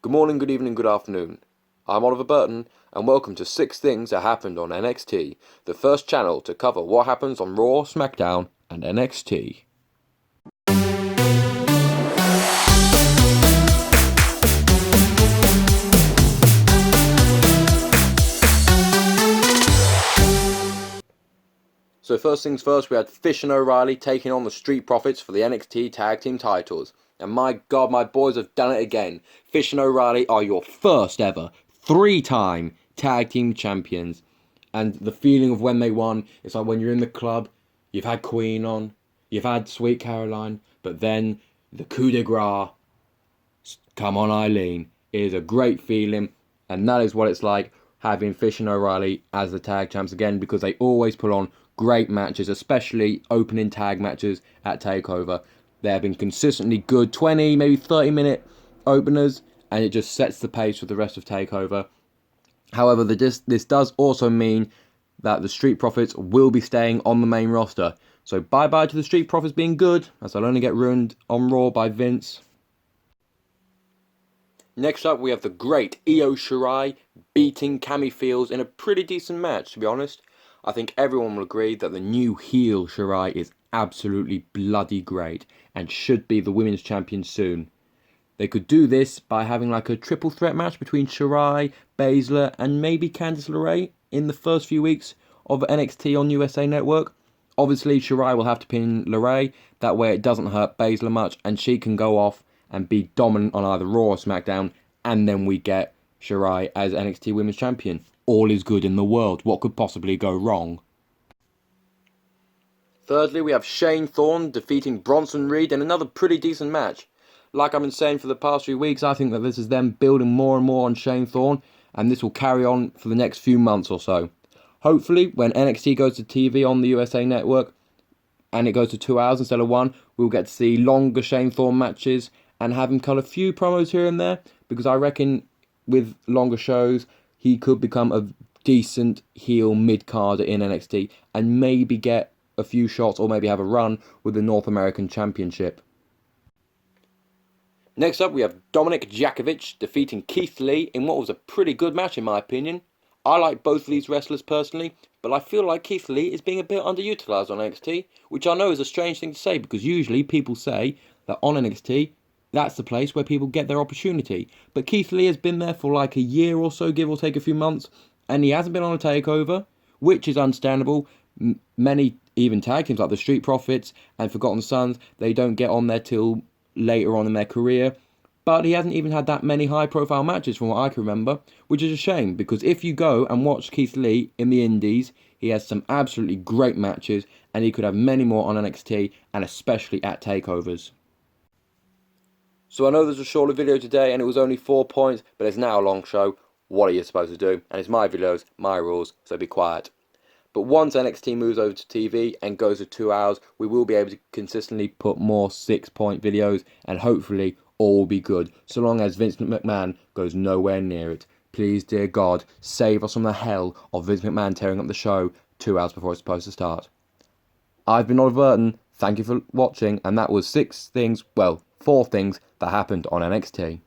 Good morning, good evening, good afternoon. I'm Oliver Burton, and welcome to 6 Things That Happened on NXT, the first channel to cover what happens on Raw, SmackDown, and NXT. So first things first, we had Phish and O'Reilly taking on the Street Profits for the NXT Tag Team titles. And my God, my boys have done it again. Phish and O'Reilly are your first ever 3-time Tag Team champions. And the feeling of when they won, it's like when you're in the club, you've had Queen on, you've had Sweet Caroline, but then the coup de grace, come on Eileen, is a great feeling. And that is what it's like having Phish and O'Reilly as the tag champs again, because they always put on great matches, especially opening tag matches at TakeOver. They have been consistently good, 20, maybe 30-minute openers, and it just sets the pace for the rest of TakeOver. However, this does also mean that the Street Profits will be staying on the main roster. So bye-bye to the Street Profits being good, as they'll only get ruined on Raw by Vince. Next up, we have the great Io Shirai beating Cammy Fields in a pretty decent match, to be honest. I think everyone will agree that the new heel Shirai is absolutely bloody great and should be the women's champion soon. They could do this by having like a triple threat match between Shirai, Baszler and maybe Candice LeRae in the first few weeks of NXT on USA Network. Obviously Shirai will have to pin LeRae, that way it doesn't hurt Baszler much and she can go off and be dominant on either Raw or SmackDown, and then we get Shirai as NXT Women's Champion. All is good in the world. What could possibly go wrong? Thirdly, we have Shane Thorn defeating Bronson Reed in another pretty decent match. Like I've been saying for the past few weeks, I think that this is them building more and more on Shane Thorn, and this will carry on for the next few months or so. Hopefully, when NXT goes to TV on the USA Network, and it goes to 2 hours instead of 1, we'll get to see longer Shane Thorn matches and have him cut a few promos here and there, because I reckon with longer shows, he could become a decent heel mid-carder in NXT and maybe get a few shots or maybe have a run with the North American Championship. Next up, we have Dominick Djokovic defeating Keith Lee in what was a pretty good match in my opinion. I like both of these wrestlers personally, but I feel like Keith Lee is being a bit underutilised on NXT, which I know is a strange thing to say because usually people say that on NXT, that's the place where people get their opportunity. But Keith Lee has been there for like a year or so, give or take a few months, and he hasn't been on a takeover, which is understandable. Many even tag teams like the Street Profits and Forgotten Sons, they don't get on there till later on in their career. But he hasn't even had that many high-profile matches from what I can remember, which is a shame, because if you go and watch Keith Lee in the Indies, he has some absolutely great matches, and he could have many more on NXT, and especially at takeovers. So I know there's a shorter video today and it was only 4 points, but it's now a long show. What are you supposed to do? And it's my videos, my rules, so be quiet. But once NXT moves over to TV and goes to 2 hours, we will be able to consistently put more 6-point videos and hopefully all will be good, so long as Vince McMahon goes nowhere near it. Please, dear God, save us from the hell of Vince McMahon tearing up the show 2 hours before it's supposed to start. I've been Oliver Burton, thank you for watching, and that was 4 things that happened on NXT.